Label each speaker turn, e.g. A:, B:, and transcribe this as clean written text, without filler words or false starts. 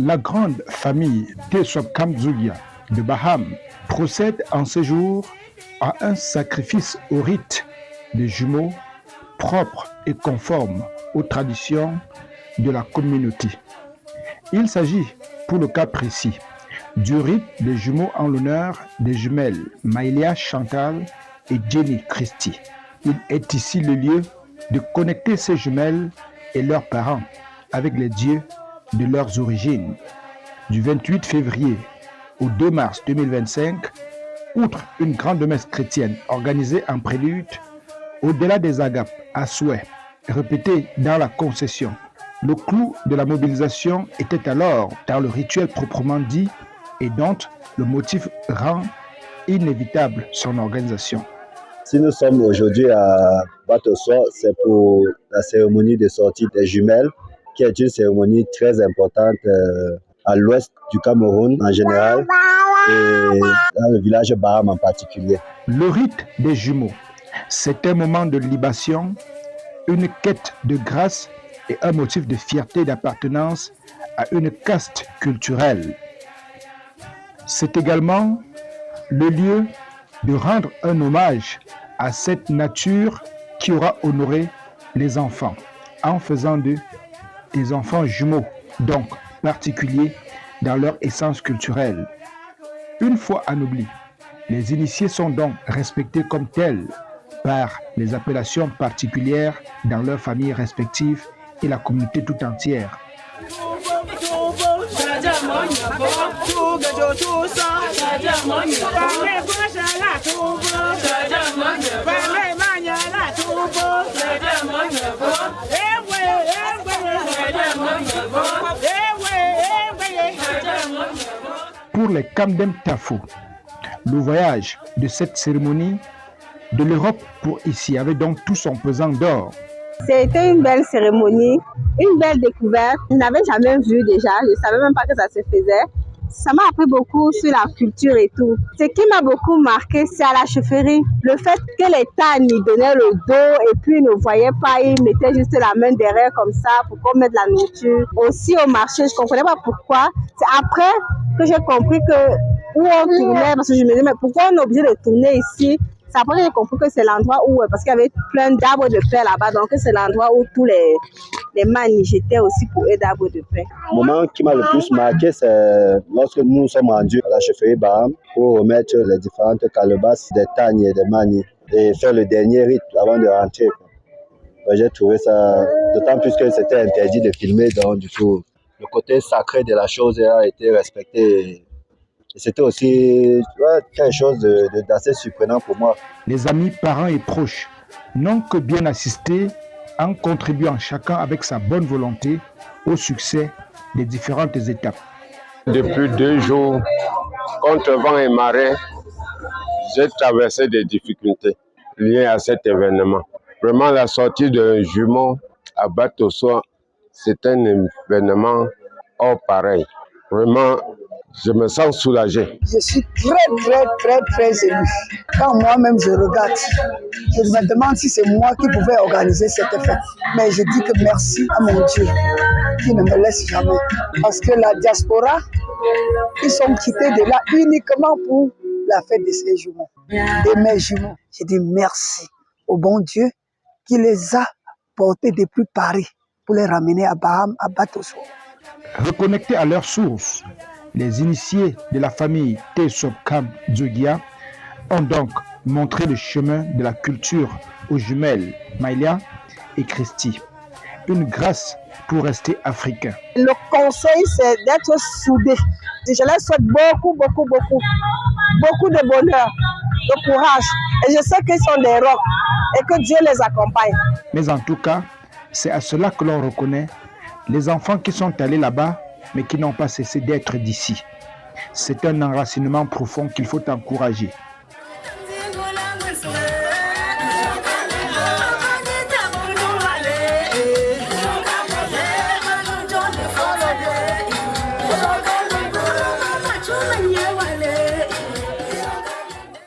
A: La grande famille Tesopkamzugia de Baham procède en ces jours à un sacrifice au rite des jumeaux propre et conforme aux traditions de la communauté. Il s'agit, pour le cas précis, du rite des jumeaux en l'honneur des jumelles Maïlia Chantal et Jenny Christie. Il est ici le lieu de connecter ces jumelles et leurs parents avec les dieux de leurs origines. Du 28 février au 2 mars 2025, outre une grande messe chrétienne organisée en prélude, au-delà des agapes à souhait, répétée dans la concession, le clou de la mobilisation était alors dans le rituel proprement dit et dont le motif rend inévitable son organisation.
B: Si nous sommes aujourd'hui à Batosso, c'est pour la cérémonie de sortie des jumelles, qui est une cérémonie très importante à l'ouest du Cameroun en général et dans le village Baham en particulier.
A: Le rite des jumeaux, c'est un moment de libation, une quête de grâce et un motif de fierté d'appartenance à une caste culturelle. C'est également le lieu de rendre un hommage à cette nature qui aura honoré les enfants en faisant d'eux des enfants jumeaux, donc particuliers dans leur essence culturelle. Une fois anoblis, les initiés sont donc respectés comme tels par les appellations particulières dans leurs familles respectives et la communauté tout entière. Pour les Kamdem Tafou, le voyage de cette cérémonie de l'Europe pour ici avait donc tout son pesant d'or.
C: C'était une belle cérémonie, une belle découverte. Je n'avais jamais vu déjà, je ne savais même pas que ça se faisait. Ça m'a appris beaucoup sur la culture et tout. Ce qui m'a beaucoup marqué, c'est à la chefferie. Le fait que les tannes y donnaient le dos et puis ils ne voyaient pas, ils mettaient juste la main derrière comme ça pour qu'on mette de la nourriture. Aussi au marché, je ne comprenais pas pourquoi. C'est après que j'ai compris que où on tournait, parce que je me disais, mais pourquoi on est obligé de tourner ici? C'est après que j'ai compris que c'est l'endroit où, parce qu'il y avait plein d'arbres de paix là-bas, donc c'est l'endroit où tous les manis jetaient aussi pour eux d'arbres de paix.
B: Le moment qui m'a le plus marqué, c'est lorsque nous sommes rendus à la chefferie Baham pour remettre les différentes calebasses des tagnes et des manis et faire le dernier rite avant de rentrer. J'ai trouvé ça, d'autant plus que c'était interdit de filmer, donc du coup, le côté sacré de la chose a été respecté. Et c'était aussi quelque chose d'assez surprenant pour moi.
A: Les amis, parents et proches n'ont que bien assisté en contribuant chacun avec sa bonne volonté au succès des différentes étapes.
D: Depuis 2 jours, contre vent et marée, j'ai traversé des difficultés liées à cet événement. Vraiment, la sortie d'un jumeau à Batosso, c'est un événement hors pareil. Vraiment, je me sens soulagé.
E: Je suis très ému. Quand moi-même je regarde, je me demande si c'est moi qui pouvais organiser cette fête. Mais je dis que merci à mon Dieu qui ne me laisse jamais. Parce que la diaspora, ils sont quittés de là uniquement pour la fête de ces jumeaux, de mes jumeaux. Je dis merci au bon Dieu qui les a portés depuis Paris pour les ramener à Baham, à Batosso.
A: Reconnectés à leur source, les initiés de la famille Tesopkamzugia ont donc montré le chemin de la culture aux jumelles Maïlia et Christie. Une grâce pour rester africain.
C: Le conseil, c'est d'être soudés. Je leur souhaite beaucoup de bonheur, de courage. Et je sais qu'ils sont des rocs et que Dieu les accompagne.
A: Mais en tout cas, c'est à cela que l'on reconnaît les enfants qui sont allés là-bas mais qui n'ont pas cessé d'être d'ici. C'est un enracinement profond qu'il faut encourager.